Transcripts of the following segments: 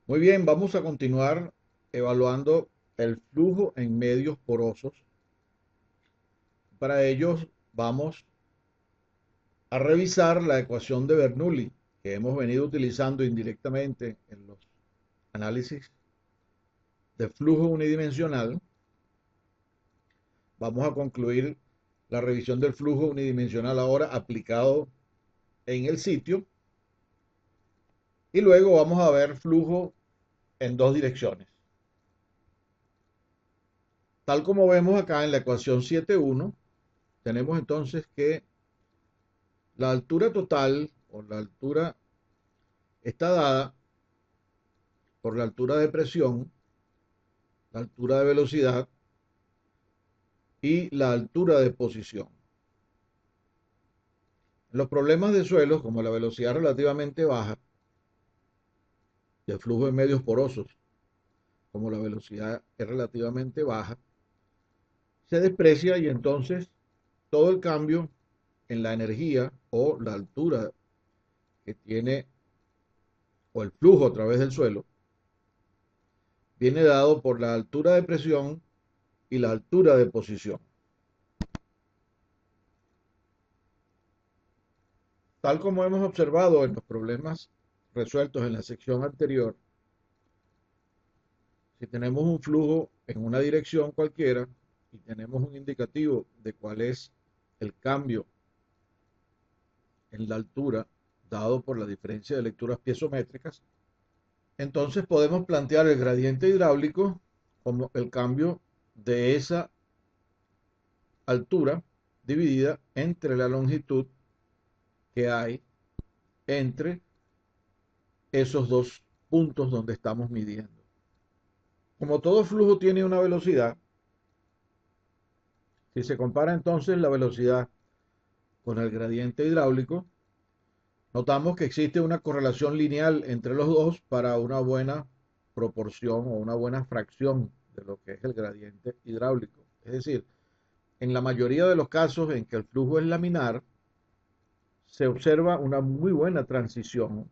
Muy bien, vamos a continuar evaluando el flujo en medios porosos. Para ello vamos a revisar la ecuación de Bernoulli que hemos venido utilizando indirectamente en los análisis de flujo unidimensional. Vamos a concluir la revisión del flujo unidimensional ahora aplicado en el sitio y luego vamos a ver flujo en dos direcciones. Tal como vemos acá en la ecuación 7.1, tenemos entonces que la altura total o la altura está dada por la altura de presión, la altura de velocidad y la altura de posición. En los problemas de suelos, como la velocidad relativamente baja, y el flujo en medios porosos, como la velocidad es relativamente baja, se desprecia y entonces todo el cambio en la energía o la altura que tiene o el flujo a través del suelo viene dado por la altura de presión y la altura de posición. Tal como hemos observado en los problemas resueltos en la sección anterior, si tenemos un flujo en una dirección cualquiera y tenemos un indicativo de cuál es el cambio en la altura dado por la diferencia de lecturas piezométricas, entonces podemos plantear el gradiente hidráulico como el cambio de esa altura dividida entre la longitud que hay entre esos dos puntos donde estamos midiendo. Como todo flujo tiene una velocidad, si se compara entonces la velocidad con el gradiente hidráulico, notamos que existe una correlación lineal entre los dos para una buena proporción o una buena fracción de lo que es el gradiente hidráulico. Es decir, en la mayoría de los casos en que el flujo es laminar, se observa una muy buena transición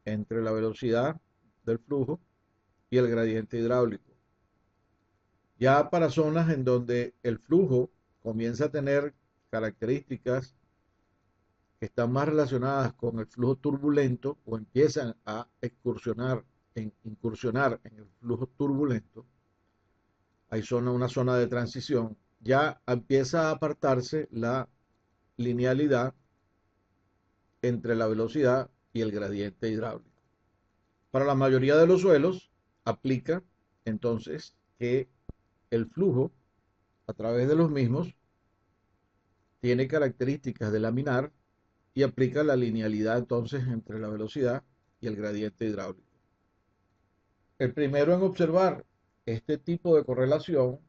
entre la velocidad del flujo y el gradiente hidráulico. Ya para zonas en donde el flujo comienza a tener características que están más relacionadas con el flujo turbulento o empiezan a incursionar en el flujo turbulento, hay una zona de transición, ya empieza a apartarse la linealidad entre la velocidad y el gradiente hidráulico. Para la mayoría de los suelos aplica entonces que el flujo a través de los mismos tiene características de laminar y aplica la linealidad entonces entre la velocidad y el gradiente hidráulico. El primero en observar este tipo de correlación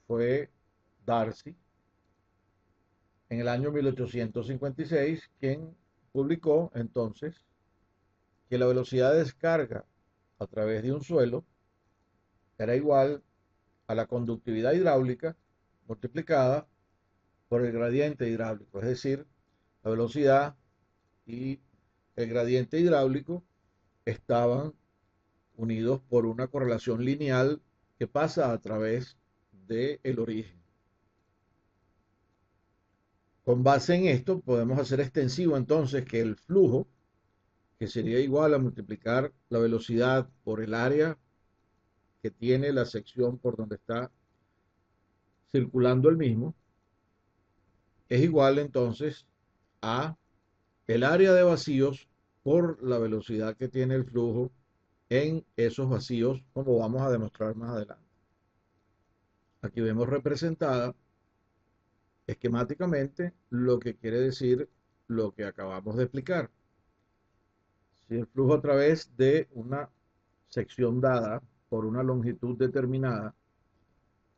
fue Darcy en el año 1856, quien publicó entonces que la velocidad de descarga a través de un suelo era igual a la conductividad hidráulica multiplicada por el gradiente hidráulico, es decir, la velocidad y el gradiente hidráulico estaban unidos por una correlación lineal que pasa a través del origen. Con base en esto, podemos hacer extensivo entonces que el flujo, que sería igual a multiplicar la velocidad por el área que tiene la sección por donde está circulando el mismo, es igual entonces a el área de vacíos por la velocidad que tiene el flujo en esos vacíos, como vamos a demostrar más adelante. Aquí vemos representada esquemáticamente lo que quiere decir lo que acabamos de explicar. Si el flujo a través de una sección dada por una longitud determinada,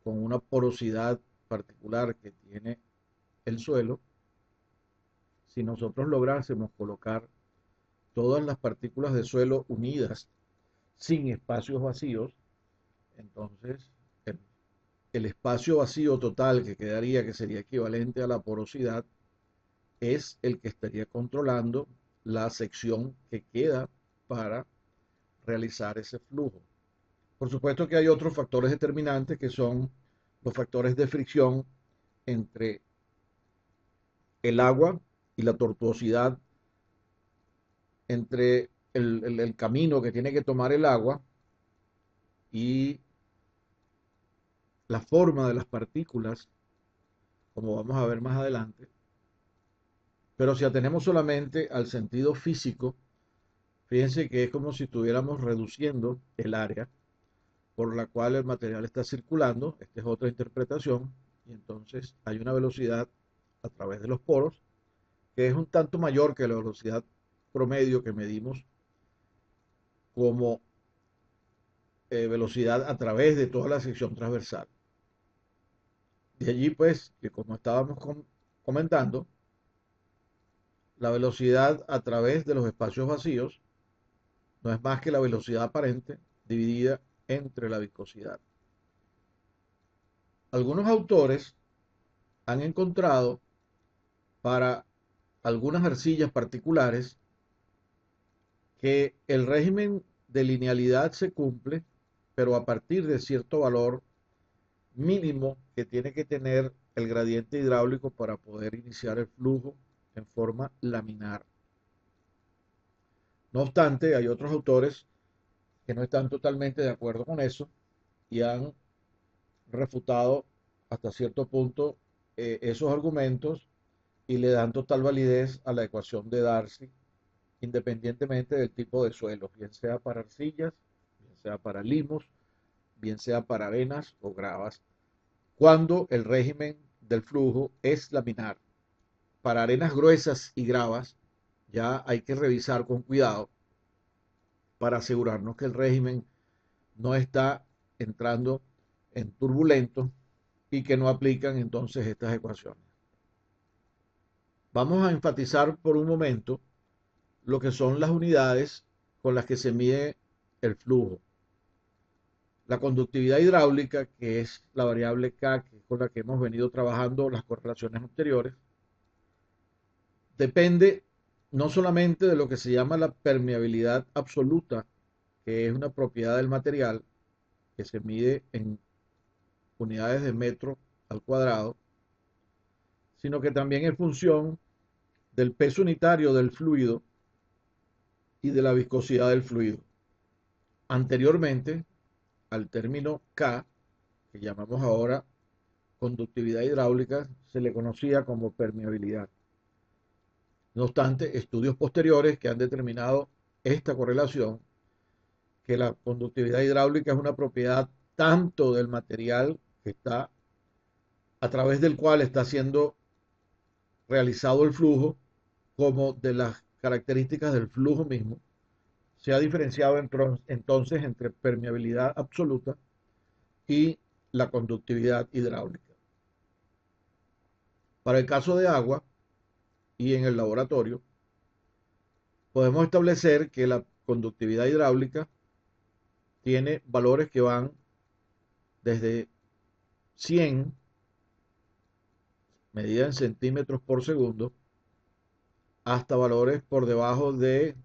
con una porosidad particular que tiene el suelo, si nosotros lográsemos colocar todas las partículas de suelo unidas sin espacios vacíos, entonces el, el espacio vacío total que quedaría, que sería equivalente a la porosidad, es el que estaría controlando la sección que queda para realizar ese flujo. Por supuesto que hay otros factores determinantes que son los factores de fricción entre el agua y la tortuosidad entre el camino que tiene que tomar el agua y la forma de las partículas, como vamos a ver más adelante. Pero si atenemos solamente al sentido físico, fíjense que es como si estuviéramos reduciendo el área por la cual el material está circulando. Esta es otra interpretación. Y entonces hay una velocidad a través de los poros que es un tanto mayor que la velocidad promedio que medimos como velocidad a través de toda la sección transversal. De allí pues que como estábamos comentando, la velocidad a través de los espacios vacíos no es más que la velocidad aparente dividida entre la viscosidad. Algunos autores han encontrado para algunas arcillas particulares que el régimen de linealidad se cumple, pero a partir de cierto valor mínimo que tiene que tener el gradiente hidráulico para poder iniciar el flujo en forma laminar. No obstante, hay otros autores que no están totalmente de acuerdo con eso y han refutado hasta cierto punto esos argumentos y le dan total validez a la ecuación de Darcy, independientemente del tipo de suelo, bien sea para arcillas, bien sea para limos, bien sea para arenas o gravas, cuando el régimen del flujo es laminar. Para arenas gruesas y gravas ya hay que revisar con cuidado para asegurarnos que el régimen no está entrando en turbulento y que no aplican entonces estas ecuaciones. Vamos a enfatizar por un momento lo que son las unidades con las que se mide el flujo. La conductividad hidráulica, que es la variable K, que es con la que hemos venido trabajando las correlaciones anteriores, depende no solamente de lo que se llama la permeabilidad absoluta, que es una propiedad del material, que se mide en unidades de metro al cuadrado, sino que también es función del peso unitario del fluido y de la viscosidad del fluido. Anteriormente, al término K, que llamamos ahora conductividad hidráulica, se le conocía como permeabilidad. No obstante, estudios posteriores que han determinado esta correlación, que la conductividad hidráulica es una propiedad tanto del material que está a través del cual está siendo realizado el flujo, como de las características del flujo mismo, se ha diferenciado entonces entre permeabilidad absoluta y la conductividad hidráulica. Para el caso de agua y en el laboratorio, podemos establecer que la conductividad hidráulica tiene valores que van desde 100, medida en centímetros por segundo, hasta valores por debajo de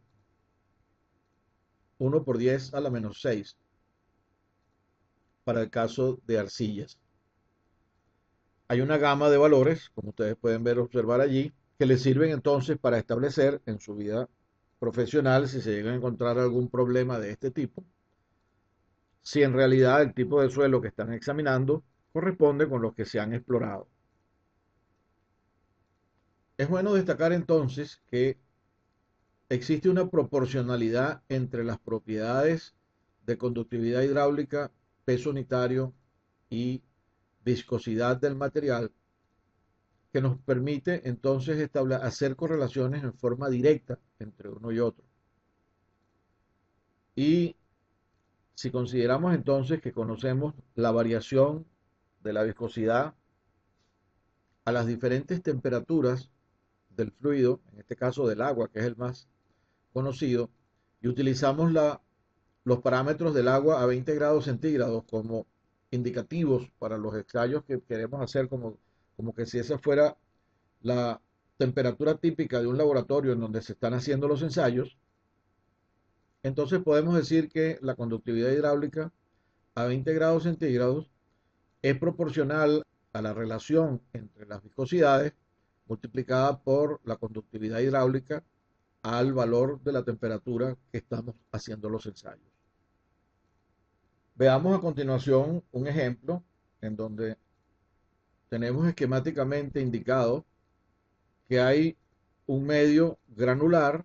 1 por 10 a la menos 6 para el caso de arcillas. Hay una gama de valores, como ustedes pueden ver, observar allí, que les sirven entonces para establecer en su vida profesional, si se llega a encontrar algún problema de este tipo, si en realidad el tipo de suelo que están examinando corresponde con los que se han explorado. Es bueno destacar entonces que existe una proporcionalidad entre las propiedades de conductividad hidráulica, peso unitario y viscosidad del material que nos permite entonces hacer correlaciones en forma directa entre uno y otro. Y si consideramos entonces que conocemos la variación de la viscosidad a las diferentes temperaturas del fluido, en este caso del agua, que es el más conocido, y utilizamos los parámetros del agua a 20 grados centígrados como indicativos para los ensayos que queremos hacer, como que si esa fuera la temperatura típica de un laboratorio en donde se están haciendo los ensayos, entonces podemos decir que la conductividad hidráulica a 20 grados centígrados es proporcional a la relación entre las viscosidades multiplicada por la conductividad hidráulica al valor de la temperatura que estamos haciendo los ensayos. Veamos a continuación un ejemplo en donde tenemos esquemáticamente indicado que hay un medio granular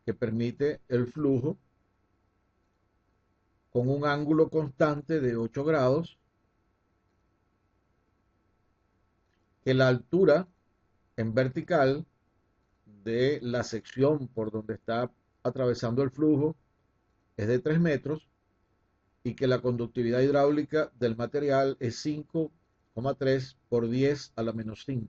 que permite el flujo con un ángulo constante de 8 grados, que la altura en vertical de la sección por donde está atravesando el flujo es de 3 metros y que la conductividad hidráulica del material es 5,3 por 10 a la menos 5.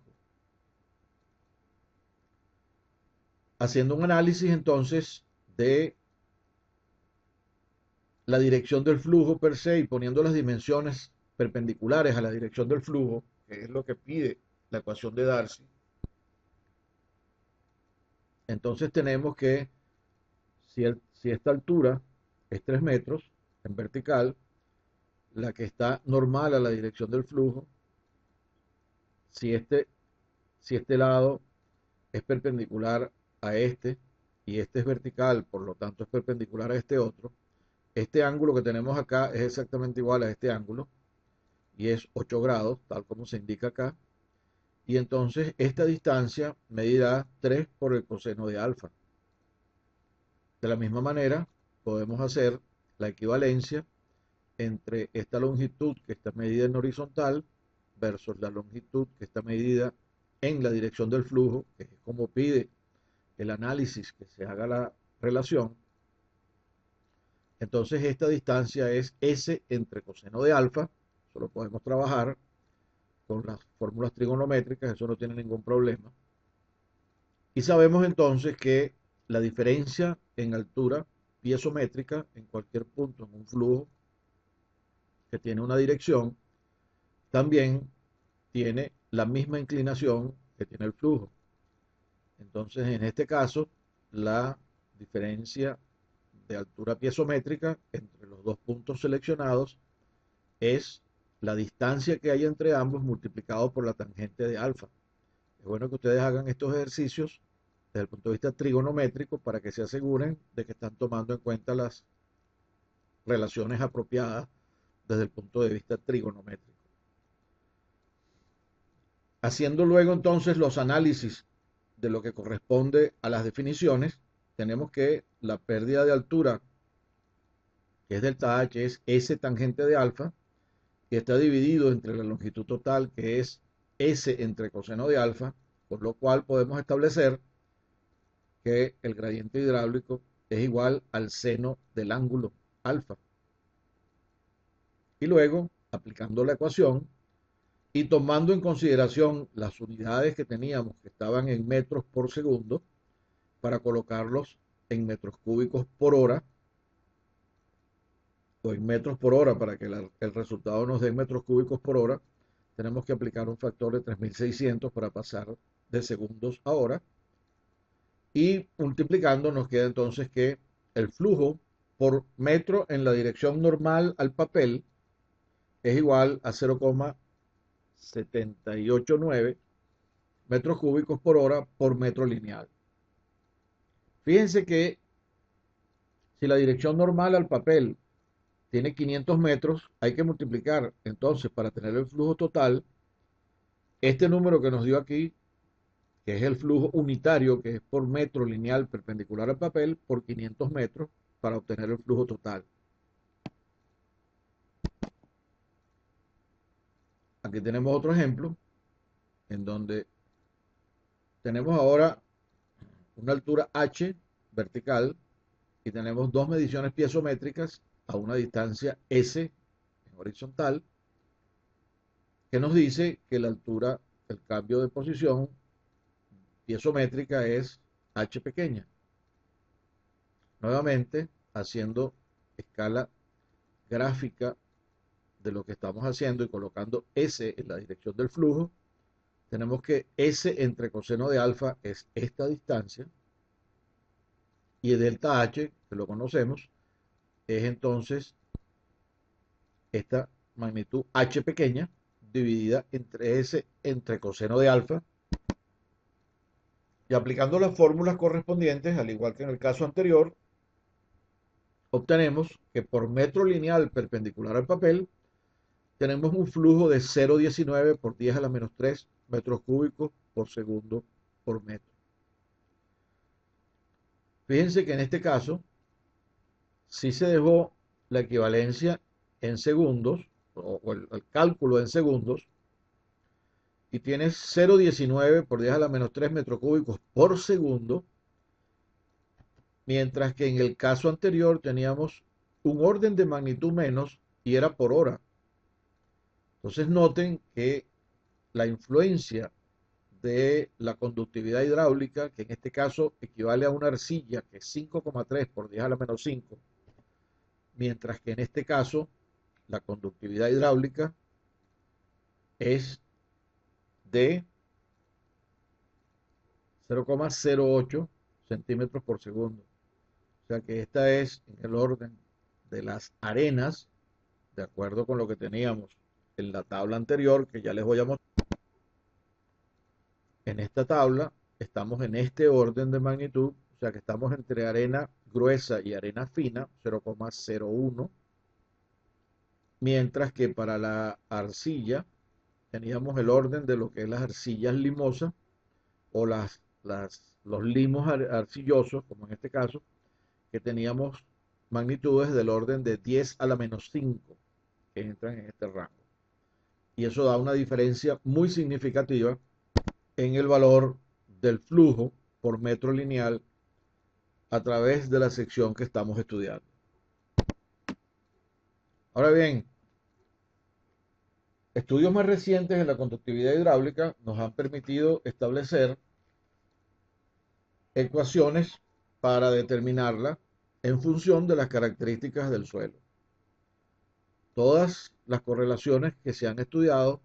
Haciendo un análisis entonces de la dirección del flujo per se y poniendo las dimensiones perpendiculares a la dirección del flujo, que es lo que pide la ecuación de Darcy, entonces tenemos que si esta altura es 3 metros en vertical, la que está normal a la dirección del flujo, si este lado es perpendicular a este y este es vertical, por lo tanto es perpendicular a este otro, este ángulo que tenemos acá es exactamente igual a este ángulo y es 8 grados, tal como se indica acá. Y entonces esta distancia medirá 3 por el coseno de alfa. De la misma manera, podemos hacer la equivalencia entre esta longitud que está medida en horizontal versus la longitud que está medida en la dirección del flujo, que es como pide el análisis que se haga la relación. Entonces esta distancia es S entre coseno de alfa, eso lo podemos trabajar con las fórmulas trigonométricas, eso no tiene ningún problema. Y sabemos entonces que la diferencia en altura piezométrica en cualquier punto en un flujo que tiene una dirección, también tiene la misma inclinación que tiene el flujo. Entonces, en este caso, la diferencia de altura piezométrica entre los dos puntos seleccionados es la distancia que hay entre ambos multiplicado por la tangente de alfa. Es bueno que ustedes hagan estos ejercicios desde el punto de vista trigonométrico para que se aseguren de que están tomando en cuenta las relaciones apropiadas desde el punto de vista trigonométrico. Haciendo luego entonces los análisis de lo que corresponde a las definiciones, tenemos que la pérdida de altura, que es delta H, es S tangente de alfa, que está dividido entre la longitud total, que es S entre coseno de alfa, por lo cual podemos establecer que el gradiente hidráulico es igual al seno del ángulo alfa. Y luego, aplicando la ecuación y tomando en consideración las unidades que teníamos, que estaban en metros por segundo, para colocarlos en metros cúbicos por hora, o en metros por hora, para que el resultado nos dé metros cúbicos por hora, tenemos que aplicar un factor de 3600 para pasar de segundos a hora. Y multiplicando nos queda entonces que el flujo por metro en la dirección normal al papel es igual a 0,789 metros cúbicos por hora por metro lineal. Fíjense que si la dirección normal al papel tiene 500 metros, hay que multiplicar entonces para tener el flujo total, este número que nos dio aquí, que es el flujo unitario, que es por metro lineal perpendicular al papel, por 500 metros para obtener el flujo total. Aquí tenemos otro ejemplo en donde tenemos ahora una altura H vertical y tenemos dos mediciones piezométricas a una distancia S en horizontal, que nos dice que la altura, el cambio de posición piezométrica es H pequeña. Nuevamente, haciendo escala gráfica de lo que estamos haciendo y colocando S en la dirección del flujo, tenemos que S entre coseno de alfa es esta distancia y delta H, que lo conocemos, es entonces esta magnitud H pequeña dividida entre S entre coseno de alfa. Y aplicando las fórmulas correspondientes, al igual que en el caso anterior, obtenemos que por metro lineal perpendicular al papel tenemos un flujo de 0,19 por 10 a la menos 3 metros cúbicos por segundo por metro. Fíjense que en este caso sí se dejó la equivalencia en segundos, o el cálculo en segundos, y tienes 0,19 por 10 a la menos 3 metros cúbicos por segundo, mientras que en el caso anterior teníamos un orden de magnitud menos y era por hora. Entonces noten que la influencia de la conductividad hidráulica, que en este caso equivale a una arcilla que es 5,3 por 10 a la menos 5, mientras que en este caso la conductividad hidráulica es de 0,08 centímetros por segundo. O sea que esta es en el orden de las arenas, de acuerdo con lo que teníamos en la tabla anterior, que ya les voy a mostrar. En esta tabla estamos en este orden de magnitud, o sea que estamos entre arena gruesa y arena fina, 0,01, mientras que para la arcilla teníamos el orden de lo que es las arcillas limosas o los limos arcillosos, como en este caso, que teníamos magnitudes del orden de 10 a la menos 5 que entran en este rango. Y eso da una diferencia muy significativa en el valor del flujo por metro lineal a través de la sección que estamos estudiando. Ahora bien, estudios más recientes en la conductividad hidráulica nos han permitido establecer ecuaciones para determinarla en función de las características del suelo. Todas las correlaciones que se han estudiado,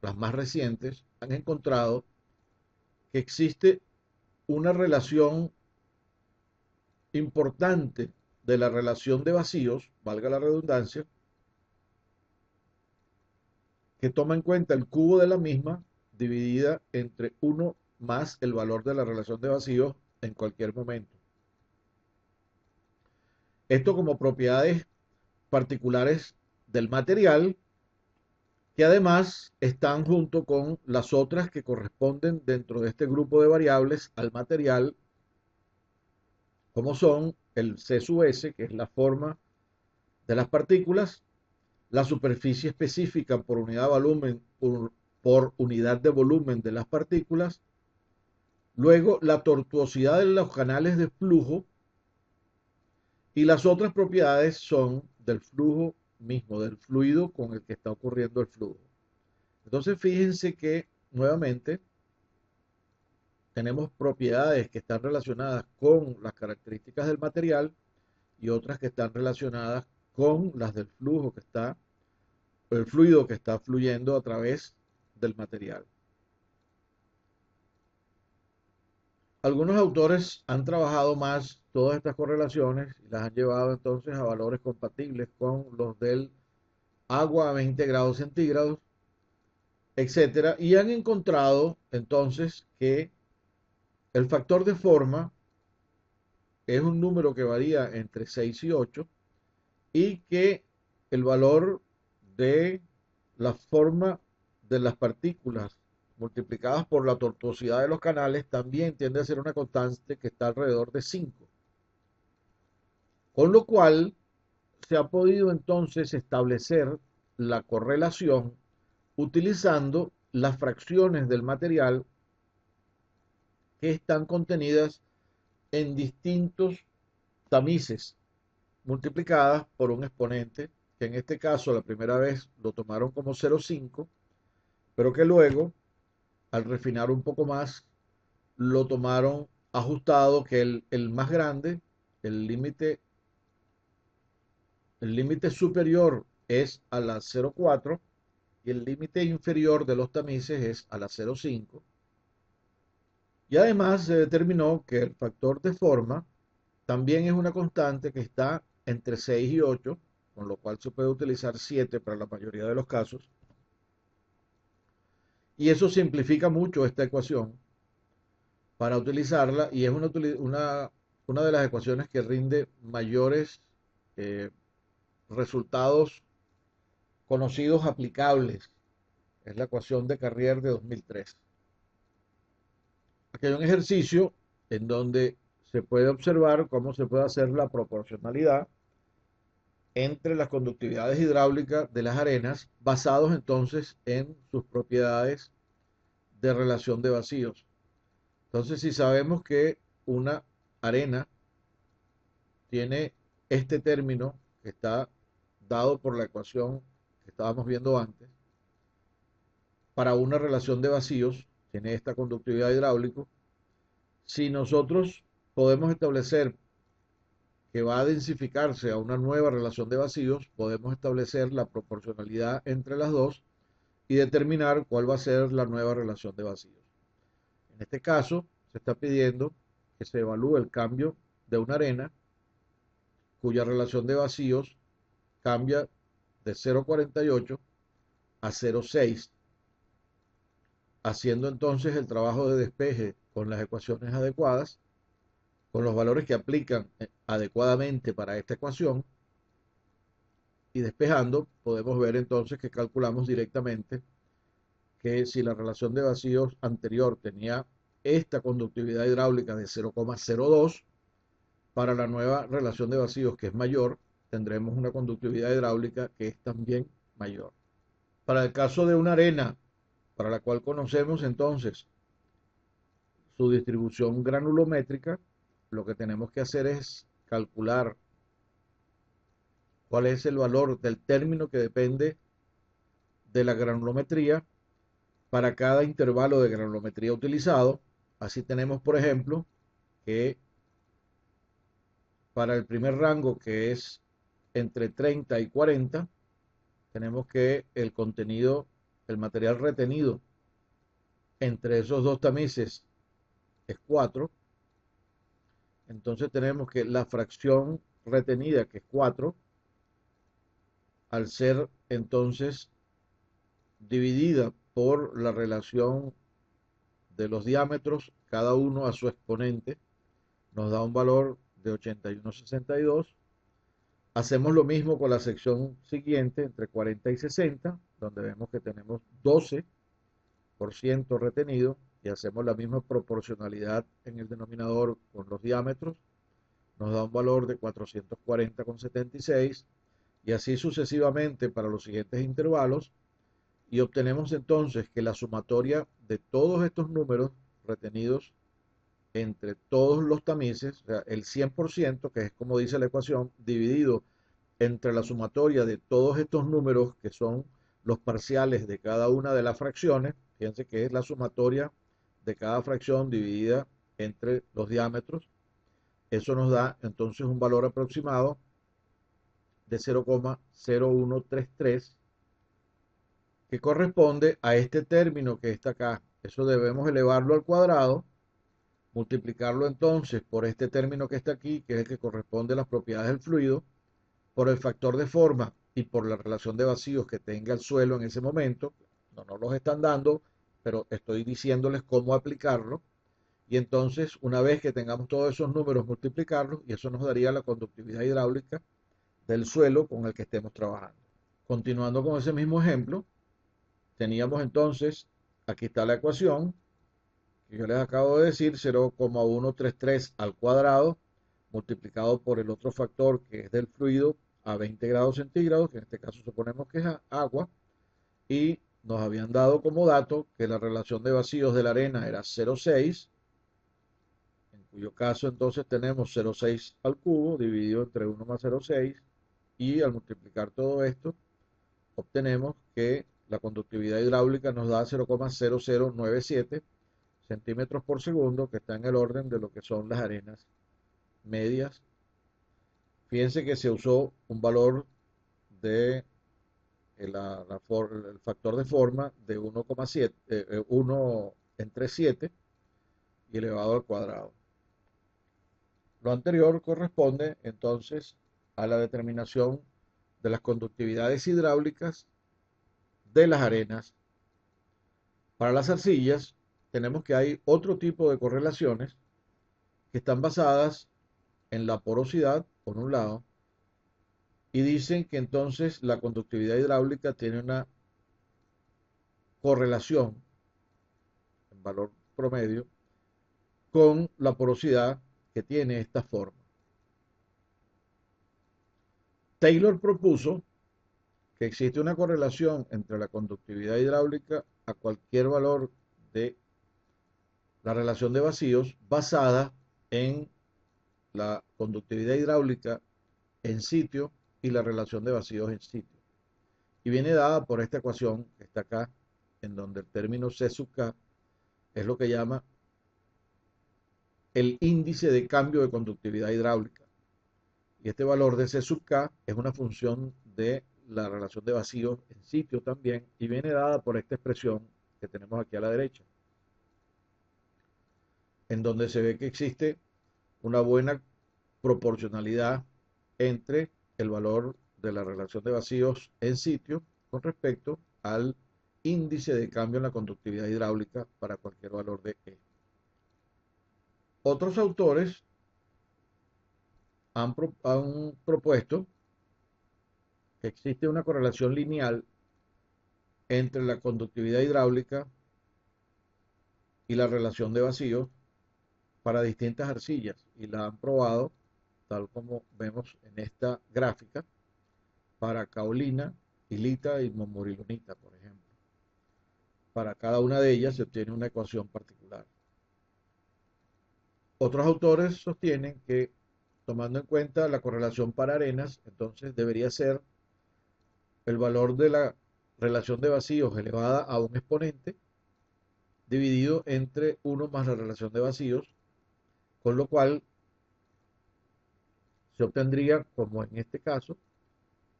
las más recientes, han encontrado que existe una relación importante de la relación de vacíos, valga la redundancia, que toma en cuenta el cubo de la misma dividida entre 1 más el valor de la relación de vacíos en cualquier momento. Esto como propiedades particulares del material, que además están junto con las otras que corresponden dentro de este grupo de variables al material, como son el C sub S, que es la forma de las partículas, la superficie específica por unidad de volumen, por unidad de volumen de las partículas, luego la tortuosidad de los canales de flujo, y las otras propiedades son del flujo mismo, del fluido con el que está ocurriendo el flujo. Entonces fíjense que nuevamente tenemos propiedades que están relacionadas con las características del material y otras que están relacionadas con las del flujo que está, el fluido que está fluyendo a través del material. Algunos autores han trabajado más todas estas correlaciones y las han llevado entonces a valores compatibles con los del agua a 20 grados centígrados, etcétera, y han encontrado entonces que el factor de forma es un número que varía entre 6 y 8 y que el valor de la forma de las partículas multiplicadas por la tortuosidad de los canales también tiende a ser una constante que está alrededor de 5. Con lo cual se ha podido entonces establecer la correlación utilizando las fracciones del material que están contenidas en distintos tamices multiplicadas por un exponente, que en este caso la primera vez lo tomaron como 0,5, pero que luego, al refinar un poco más, lo tomaron ajustado, que el más grande, el límite superior es a la 0,4 y el límite inferior de los tamices es a la 0,5. Y además se determinó que el factor de forma también es una constante que está entre 6 y 8, con lo cual se puede utilizar 7 para la mayoría de los casos. Y eso simplifica mucho esta ecuación para utilizarla y es una de las ecuaciones que rinde mayores eh, resultados conocidos aplicables. Es la ecuación de Carrier de 2003. Aquí hay un ejercicio en donde se puede observar cómo se puede hacer la proporcionalidad entre las conductividades hidráulicas de las arenas, basados entonces en sus propiedades de relación de vacíos. Entonces, si sabemos que una arena tiene este término que está dado por la ecuación que estábamos viendo antes, para una relación de vacíos, tiene esta conductividad hidráulica. Si nosotros podemos establecer que va a densificarse a una nueva relación de vacíos, podemos establecer la proporcionalidad entre las dos y determinar cuál va a ser la nueva relación de vacíos. En este caso, se está pidiendo que se evalúe el cambio de una arena cuya relación de vacíos cambia de 0,48 a 0,6, haciendo entonces el trabajo de despeje con las ecuaciones adecuadas, con los valores que aplican adecuadamente para esta ecuación, y despejando podemos ver entonces que calculamos directamente que si la relación de vacíos anterior tenía esta conductividad hidráulica de 0,02, para la nueva relación de vacíos que es mayor, tendremos una conductividad hidráulica que es también mayor. Para el caso de una arena, para la cual conocemos entonces su distribución granulométrica, lo que tenemos que hacer es calcular cuál es el valor del término que depende de la granulometría para cada intervalo de granulometría utilizado. Así tenemos, por ejemplo, que para el primer rango, que es entre 30 y 40, tenemos que el contenido, el material retenido entre esos dos tamices es 4. Entonces tenemos que la fracción retenida, que es 4, al ser entonces dividida por la relación de los diámetros, cada uno a su exponente, nos da un valor de 81,62. Hacemos lo mismo con la sección siguiente, entre 40 y 60, donde vemos que tenemos 12% retenido, y hacemos la misma proporcionalidad en el denominador con los diámetros, nos da un valor de 440,76, y así sucesivamente para los siguientes intervalos, y obtenemos entonces que la sumatoria de todos estos números retenidos entre todos los tamices, o sea, el 100%, que es como dice la ecuación, dividido entre la sumatoria de todos estos números, que son los parciales de cada una de las fracciones. Fíjense que es la sumatoria de cada fracción dividida entre los diámetros. Eso nos da entonces un valor aproximado de 0,0133, que corresponde a este término que está acá. Eso debemos elevarlo al cuadrado, multiplicarlo entonces por este término que está aquí, que es el que corresponde a las propiedades del fluido, por el factor de forma y por la relación de vacíos que tenga el suelo en ese momento. No nos los están dando, pero estoy diciéndoles cómo aplicarlo. Y entonces, una vez que tengamos todos esos números, multiplicarlos, y eso nos daría la conductividad hidráulica del suelo con el que estemos trabajando. Continuando con ese mismo ejemplo, teníamos entonces, aquí está la ecuación, que yo les acabo de decir, 0,133 al cuadrado, multiplicado por el otro factor que es del fluido a 20 grados centígrados, que en este caso suponemos que es agua, y nos habían dado como dato que la relación de vacíos de la arena era 0,6, en cuyo caso entonces tenemos 0,6 al cubo dividido entre 1 más 0,6, y al multiplicar todo esto obtenemos que la conductividad hidráulica nos da 0,0097 centímetros por segundo, que está en el orden de lo que son las arenas medias. Fíjense que se usó un valor de el factor de forma de 1,7, 1 entre 7 y elevado al cuadrado. Lo anterior corresponde entonces a la determinación de las conductividades hidráulicas de las arenas. Para las arcillas tenemos que hay otro tipo de correlaciones que están basadas en la porosidad, por un lado, y dicen que entonces la conductividad hidráulica tiene una correlación en valor promedio con la porosidad que tiene esta forma. Taylor propuso que existe una correlación entre la conductividad hidráulica a cualquier valor de la relación de vacíos basada en la conductividad hidráulica en sitio y la relación de vacíos en sitio. Y viene dada por esta ecuación que está acá, en donde el término C sub K es lo que llama el índice de cambio de conductividad hidráulica. Y este valor de C sub K es una función de la relación de vacíos en sitio también y viene dada por esta expresión que tenemos aquí a la derecha, en donde se ve que existe una buena proporcionalidad entre el valor de la relación de vacíos en sitio con respecto al índice de cambio en la conductividad hidráulica para cualquier valor de E. Otros autores han propuesto que existe una correlación lineal entre la conductividad hidráulica y la relación de vacíos para distintas arcillas y la han probado tal como vemos en esta gráfica para caolina, ilita y momorilonita, por ejemplo. Para cada una de ellas se obtiene una ecuación particular. Otros autores sostienen que, tomando en cuenta la correlación para arenas, entonces debería ser el valor de la relación de vacíos elevada a un exponente dividido entre 1 más la relación de vacíos, con lo cual se obtendría, como en este caso,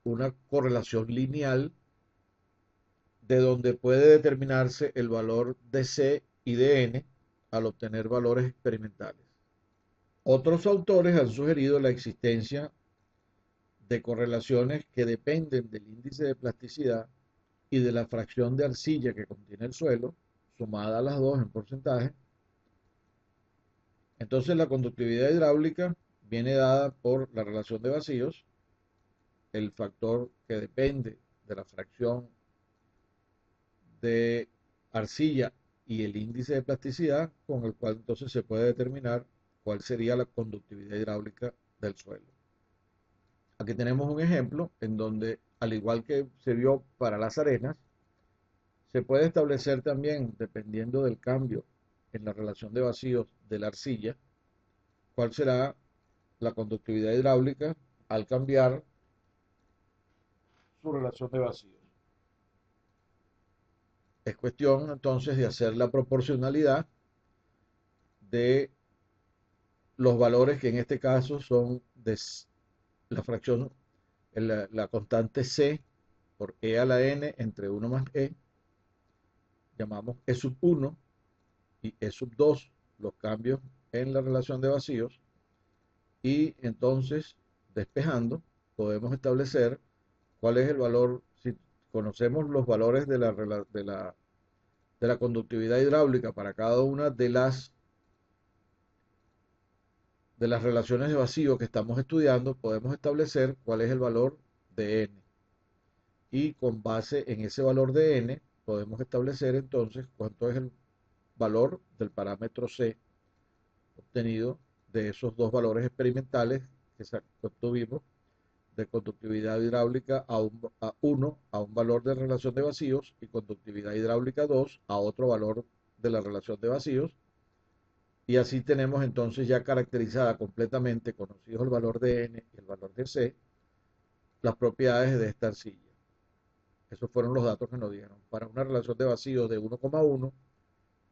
una correlación lineal de donde puede determinarse el valor de C y de N al obtener valores experimentales. Otros autores han sugerido la existencia de correlaciones que dependen del índice de plasticidad y de la fracción de arcilla que contiene el suelo, sumada a las dos en porcentaje. Entonces la conductividad hidráulica viene dada por la relación de vacíos, el factor que depende de la fracción de arcilla y el índice de plasticidad, con el cual entonces se puede determinar cuál sería la conductividad hidráulica del suelo. Aquí tenemos un ejemplo en donde, al igual que se vio para las arenas, se puede establecer también, dependiendo del cambio en la relación de vacíos de la arcilla, cuál será la conductividad hidráulica al cambiar su relación de vacíos. Es cuestión entonces de hacer la proporcionalidad de los valores que en este caso son de la fracción, la constante C por E a la N entre 1 más E, llamamos E sub 1 y E sub 2, los cambios en la relación de vacíos, y entonces, despejando, podemos establecer cuál es el valor, si conocemos los valores de la conductividad hidráulica para cada una de las relaciones de vacío que estamos estudiando, podemos establecer cuál es el valor de N. Y con base en ese valor de N, podemos establecer entonces cuánto es el valor del parámetro C obtenido de esos dos valores experimentales que obtuvimos de conductividad hidráulica a 1 a un valor de relación de vacíos y conductividad hidráulica 2 a otro valor de la relación de vacíos. Y así tenemos entonces ya caracterizada completamente, conocidos el valor de N y el valor de C, las propiedades de esta arcilla. Esos fueron los datos que nos dieron. Para una relación de vacíos de 1,1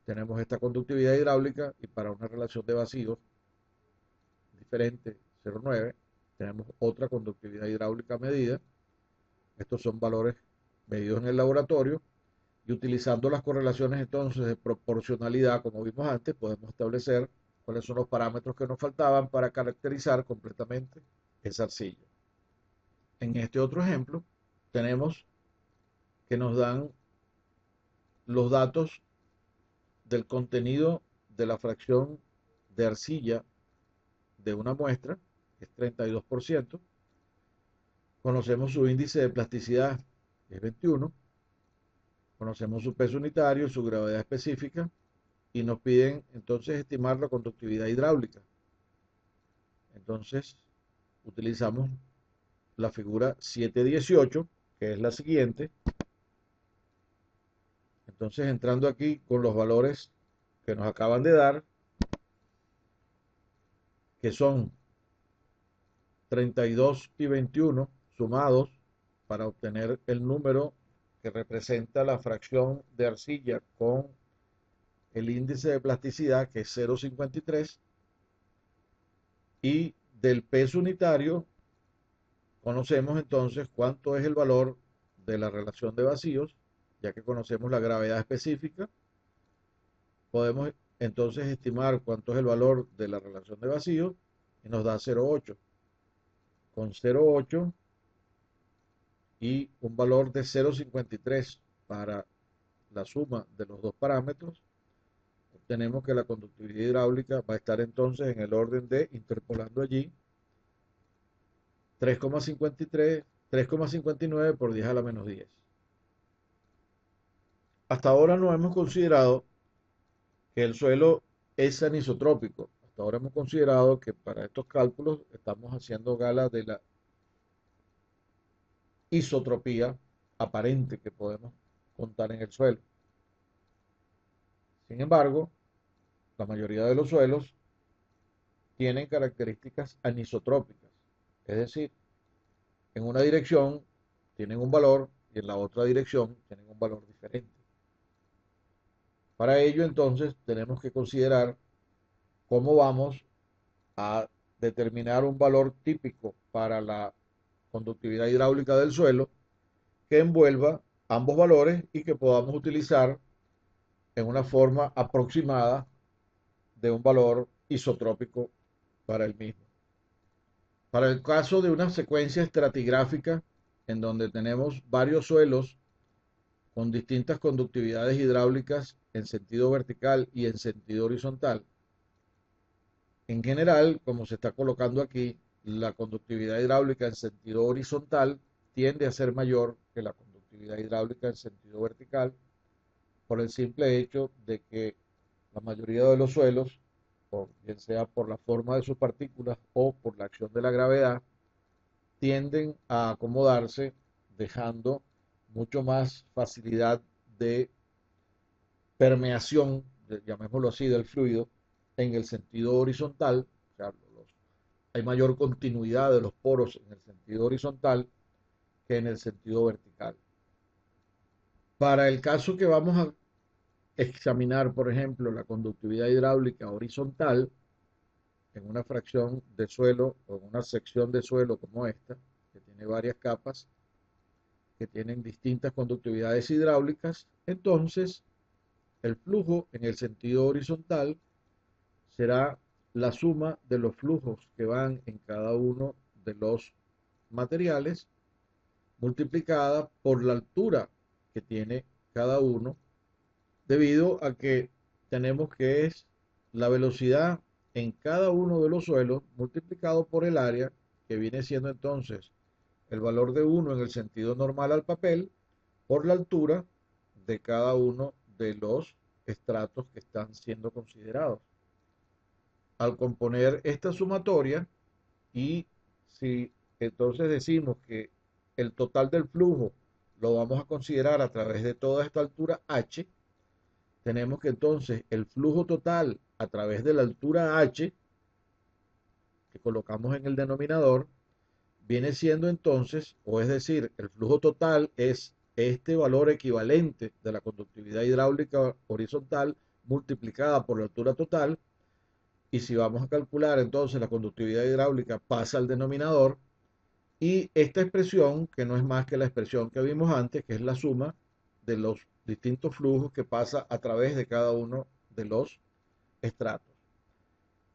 tenemos esta conductividad hidráulica y para una relación de vacíos diferente, 0,9, tenemos otra conductividad hidráulica medida. Estos son valores medidos en el laboratorio y utilizando las correlaciones entonces de proporcionalidad, como vimos antes, podemos establecer cuáles son los parámetros que nos faltaban para caracterizar completamente esa arcilla. En este otro ejemplo, tenemos que nos dan los datos del contenido de la fracción de arcilla de una muestra, que es 32%. Conocemos su índice de plasticidad, que es 21. Conocemos su peso unitario, su gravedad específica, y nos piden entonces estimar la conductividad hidráulica. Entonces, utilizamos la figura 718, que es la siguiente. Entonces, entrando aquí con los valores que nos acaban de dar, que son 32 y 21 sumados para obtener el número que representa la fracción de arcilla con el índice de plasticidad, que es 0,53, y del peso unitario conocemos entonces cuánto es el valor de la relación de vacíos, ya que conocemos la gravedad específica. Podemos entonces estimar cuánto es el valor de la relación de vacíos y nos da 0,8. Con 0,8 y un valor de 0,53 para la suma de los dos parámetros, obtenemos que la conductividad hidráulica va a estar entonces en el orden de, interpolando allí, 3,53, 3,59 por 10 a la menos 10. Hasta ahora no hemos considerado que el suelo es anisotrópico. Hasta ahora hemos considerado que para estos cálculos estamos haciendo gala de la isotropía aparente que podemos contar en el suelo. Sin embargo, la mayoría de los suelos tienen características anisotrópicas, es decir, en una dirección tienen un valor y en la otra dirección tienen un valor diferente. Para ello, entonces, tenemos que considerar cómo vamos a determinar un valor típico para la conductividad hidráulica del suelo que envuelva ambos valores y que podamos utilizar en una forma aproximada de un valor isotrópico para el mismo. Para el caso de una secuencia estratigráfica en donde tenemos varios suelos con distintas conductividades hidráulicas en sentido vertical y en sentido horizontal, en general, como se está colocando aquí, la conductividad hidráulica en sentido horizontal tiende a ser mayor que la conductividad hidráulica en sentido vertical, por el simple hecho de que la mayoría de los suelos, bien sea por la forma de sus partículas o por la acción de la gravedad, tienden a acomodarse dejando mucho más facilidad de permeación, llamémoslo así, del fluido en el sentido horizontal. O sea, hay mayor continuidad de los poros en el sentido horizontal que en el sentido vertical. Para el caso que vamos a examinar, por ejemplo, la conductividad hidráulica horizontal en una fracción de suelo o en una sección de suelo como esta, que tiene varias capas, que tienen distintas conductividades hidráulicas, entonces el flujo en el sentido horizontal será la suma de los flujos que van en cada uno de los materiales multiplicada por la altura que tiene cada uno, debido a que tenemos que es la velocidad en cada uno de los suelos multiplicado por el área, que viene siendo entonces el valor de 1 en el sentido normal al papel, por la altura de cada uno de los estratos que están siendo considerados. Al componer esta sumatoria, y si entonces decimos que el total del flujo lo vamos a considerar a través de toda esta altura h, tenemos que entonces el flujo total a través de la altura h, que colocamos en el denominador, viene siendo entonces, o es decir, el flujo total es este valor equivalente de la conductividad hidráulica horizontal multiplicada por la altura total. Y si vamos a calcular entonces la conductividad hidráulica, pasa al denominador, y esta expresión, que no es más que la expresión que vimos antes, que es la suma de los distintos flujos que pasa a través de cada uno de los estratos.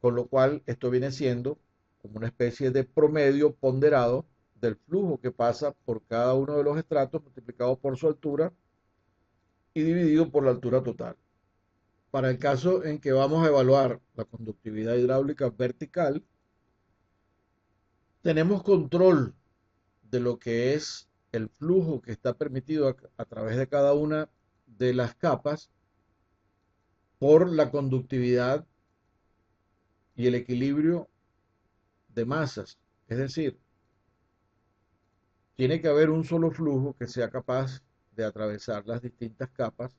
con lo cual esto viene siendo como una especie de promedio ponderado del flujo que pasa por cada uno de los estratos multiplicado por su altura y dividido por la altura total. Para el caso en que vamos a evaluar la conductividad hidráulica vertical, tenemos control de lo que es el flujo que está permitido a través de cada una de las capas por la conductividad y el equilibrio de masas. Es decir, tiene que haber un solo flujo que sea capaz de atravesar las distintas capas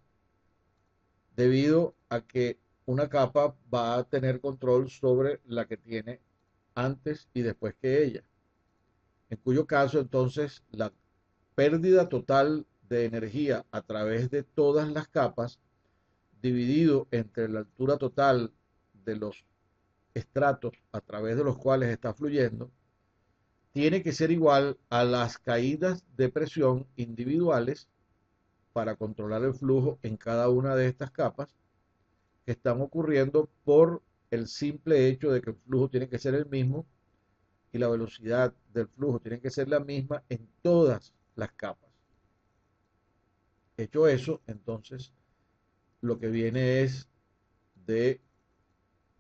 debido a que una capa va a tener control sobre la que tiene antes y después que ella. En cuyo caso entonces la pérdida total de energía a través de todas las capas dividido entre la altura total de los estratos a través de los cuales está fluyendo, tiene que ser igual a las caídas de presión individuales para controlar el flujo en cada una de estas capas que están ocurriendo por el simple hecho de que el flujo tiene que ser el mismo y la velocidad del flujo tiene que ser la misma en todas las capas. Hecho eso, entonces lo que viene es de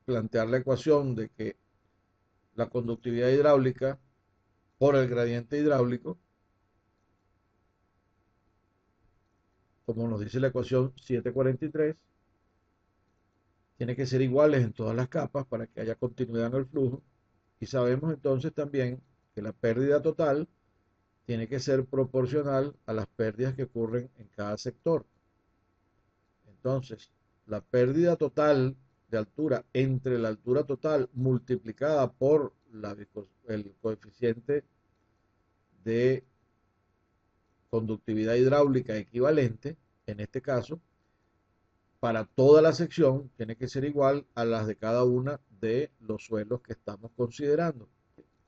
plantear la ecuación de que la conductividad hidráulica por el gradiente hidráulico, como nos dice la ecuación 743, tiene que ser iguales en todas las capas para que haya continuidad en el flujo. Y sabemos entonces también que la pérdida total tiene que ser proporcional a las pérdidas que ocurren en cada sector. Entonces, la pérdida total de altura entre la altura total multiplicada por el coeficiente de conductividad hidráulica equivalente, en este caso, para toda la sección tiene que ser igual a las de cada una de los suelos que estamos considerando.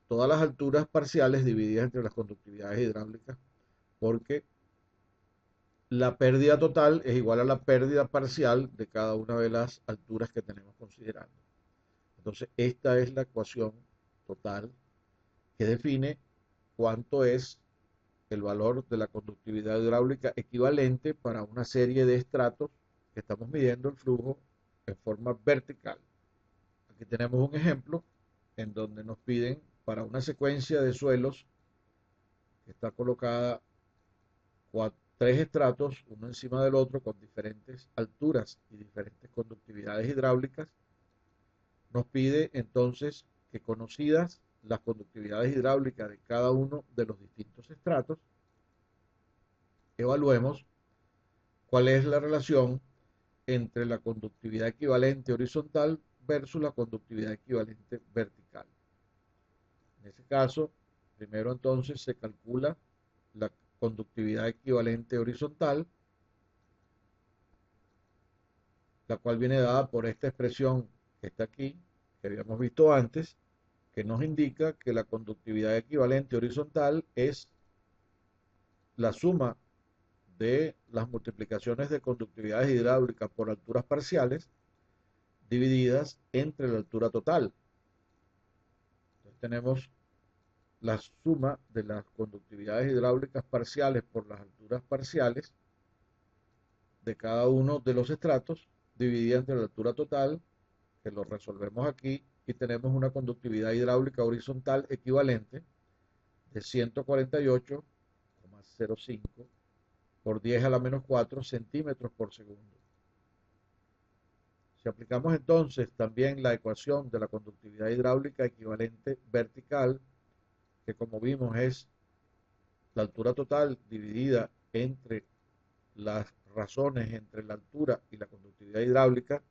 Todas las alturas parciales divididas entre las conductividades hidráulicas, porque la pérdida total es igual a la pérdida parcial de cada una de las alturas que tenemos considerando. Entonces, esta es la ecuación total que define cuánto es el valor de la conductividad hidráulica equivalente para una serie de estratos que estamos midiendo el flujo en forma vertical. Aquí tenemos un ejemplo en donde nos piden para una secuencia de suelos que está colocada tres estratos, uno encima del otro, con diferentes alturas y diferentes conductividades hidráulicas, nos pide entonces que conocidas las conductividades hidráulicas de cada uno de los distintos estratos, evaluemos cuál es la relación entre la conductividad equivalente horizontal versus la conductividad equivalente vertical. En ese caso, primero entonces se calcula la conductividad equivalente horizontal, la cual viene dada por esta expresión que está aquí, que habíamos visto antes, que nos indica que la conductividad equivalente horizontal es la suma de las multiplicaciones de conductividades hidráulicas por alturas parciales divididas entre la altura total. Entonces tenemos la suma de las conductividades hidráulicas parciales por las alturas parciales de cada uno de los estratos dividida entre la altura total, que lo resolvemos aquí, y tenemos una conductividad hidráulica horizontal equivalente de 148,05 por 10 a la menos 4 centímetros por segundo. Si aplicamos entonces también la ecuación de la conductividad hidráulica equivalente vertical, que como vimos es la altura total dividida entre las razones entre la altura y la conductividad hidráulica,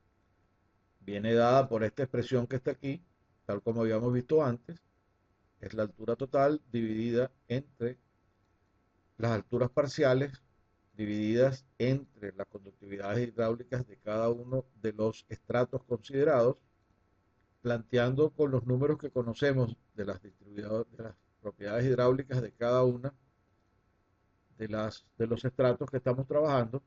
viene dada por esta expresión que está aquí, tal como habíamos visto antes, es la altura total dividida entre las alturas parciales divididas entre las conductividades hidráulicas de cada uno de los estratos considerados, planteando con los números que conocemos de las propiedades hidráulicas de cada una de los estratos que estamos trabajando,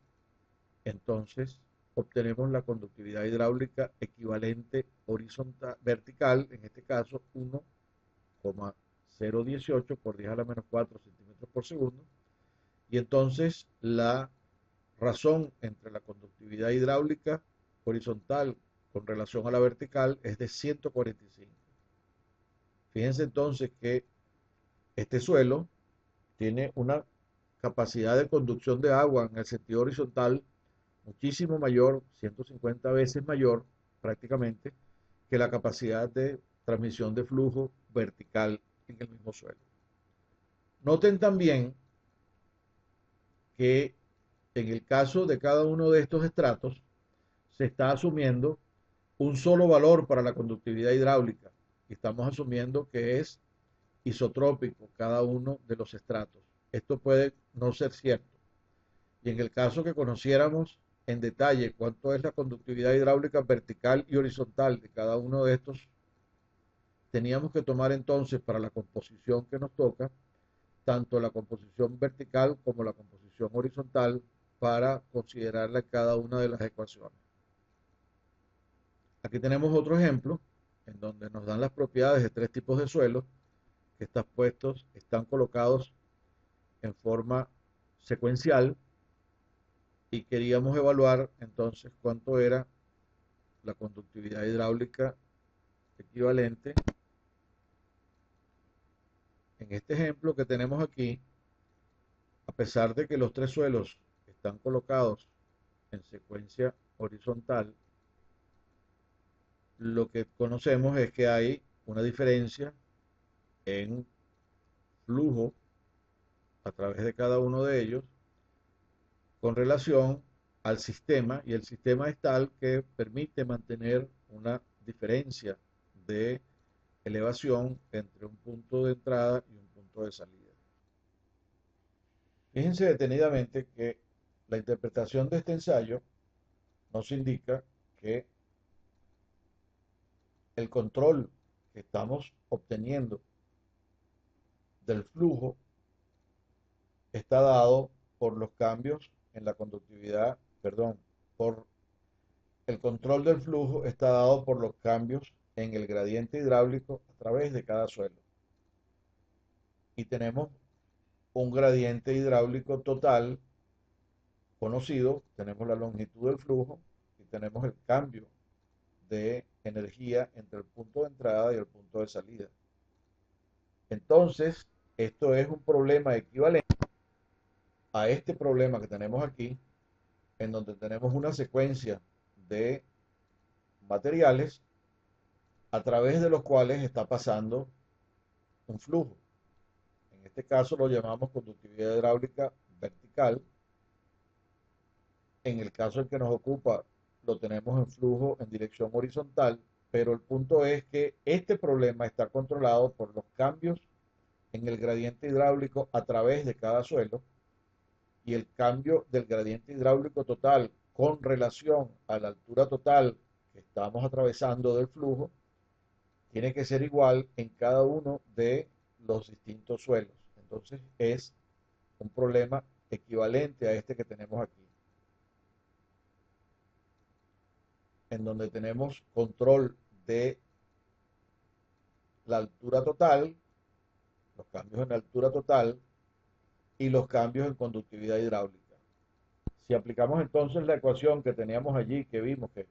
entonces obtenemos la conductividad hidráulica equivalente horizontal, vertical, en este caso 1,018 por 10 a la menos 4 centímetros por segundo. Y entonces la razón entre la conductividad hidráulica horizontal con relación a la vertical es de 145. Fíjense entonces que este suelo tiene una capacidad de conducción de agua en el sentido horizontal muchísimo mayor, 150 veces mayor prácticamente, que la capacidad de transmisión de flujo vertical en el mismo suelo. Noten también que en el caso de cada uno de estos estratos se está asumiendo un solo valor para la conductividad hidráulica y estamos asumiendo que es isotrópico cada uno de los estratos. Esto puede no ser cierto. Y en el caso que conociéramos en detalle cuánto es la conductividad hidráulica vertical y horizontal de cada uno de estos, teníamos que tomar entonces para la composición que nos toca, tanto la composición vertical como la composición horizontal para considerarla en cada una de las ecuaciones. Aquí tenemos otro ejemplo en donde nos dan las propiedades de tres tipos de suelos que están colocados en forma secuencial y queríamos evaluar entonces cuánto era la conductividad hidráulica equivalente. En este ejemplo que tenemos aquí, a pesar de que los tres suelos están colocados en secuencia horizontal, lo que conocemos es que hay una diferencia en flujo a través de cada uno de ellos con relación al sistema, y el sistema es tal que permite mantener una diferencia de elevación entre un punto de entrada y un punto de salida. Fíjense detenidamente que la interpretación de este ensayo nos indica que el control que estamos obteniendo del flujo está dado por los cambios en la conductividad, perdón, por el control del flujo está dado por los cambios en el gradiente hidráulico a través de cada suelo. Y tenemos un gradiente hidráulico total conocido, tenemos la longitud del flujo y tenemos el cambio de energía entre el punto de entrada y el punto de salida. Entonces, esto es un problema equivalente a este problema que tenemos aquí, en donde tenemos una secuencia de materiales a través de los cuales está pasando un flujo. En este caso lo llamamos conductividad hidráulica vertical. En el caso en que nos ocupa, lo tenemos en flujo en dirección horizontal, pero el punto es que este problema está controlado por los cambios en el gradiente hidráulico a través de cada suelo, y el cambio del gradiente hidráulico total con relación a la altura total que estamos atravesando del flujo tiene que ser igual en cada uno de los distintos suelos. Entonces es un problema equivalente a este que tenemos aquí, en donde tenemos control de la altura total, los cambios en la altura total y los cambios en conductividad hidráulica. Si aplicamos entonces la ecuación que teníamos allí, que vimos que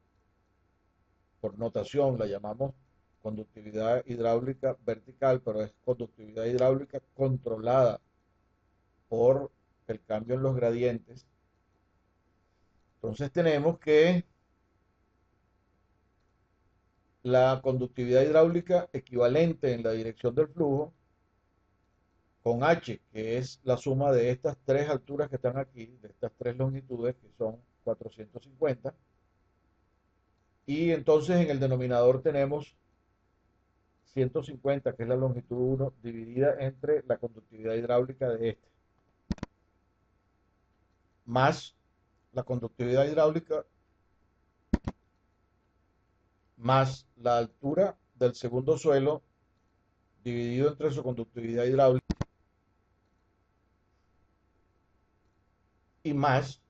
por notación la llamamos conductividad hidráulica vertical, pero es conductividad hidráulica controlada por el cambio en los gradientes, entonces tenemos que la conductividad hidráulica equivalente en la dirección del flujo con H, que es la suma de estas tres alturas que están aquí, de estas tres longitudes, que son 450. Y entonces en el denominador tenemos 150, que es la longitud 1, dividida entre la conductividad hidráulica de este, más la conductividad hidráulica, más la altura del segundo suelo, dividido entre su conductividad hidráulica, y más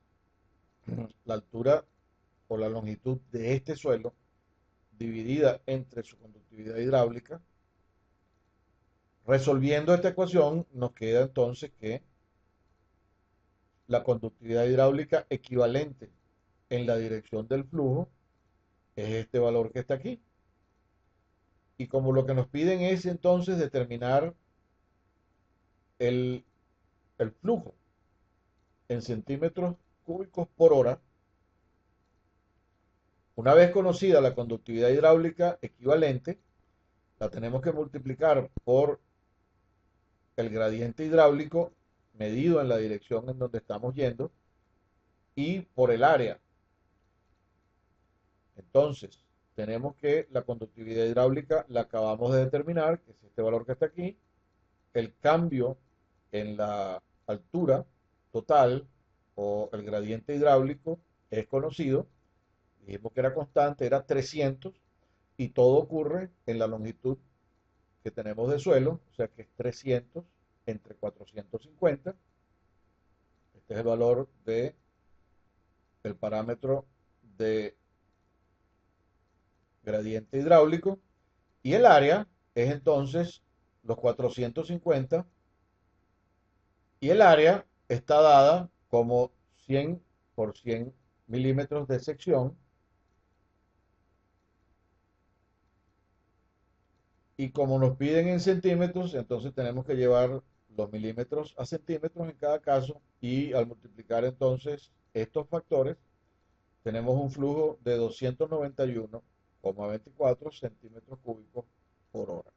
la altura o la longitud de este suelo dividida entre su conductividad hidráulica. Resolviendo esta ecuación, nos queda entonces que la conductividad hidráulica equivalente en la dirección del flujo es este valor que está aquí. Y como lo que nos piden es entonces determinar el, el flujo en centímetros cúbicos por hora, una vez conocida la conductividad hidráulica equivalente, la tenemos que multiplicar por el gradiente hidráulico medido en la dirección en donde estamos yendo y por el área. Entonces, tenemos que la conductividad hidráulica la acabamos de determinar, que es este valor que está aquí. El cambio en la altura total o el gradiente hidráulico es conocido. Dijimos que era constante, era 300 y todo ocurre en la longitud que tenemos de suelo, o sea que es 300 entre 450. Este es el valor de el parámetro de gradiente hidráulico y el área es entonces los 450 y el área está dada como 100 por 100 milímetros de sección y como nos piden en centímetros, entonces tenemos que llevar los milímetros a centímetros en cada caso y al multiplicar entonces estos factores tenemos un flujo de 291,24 centímetros cúbicos por hora.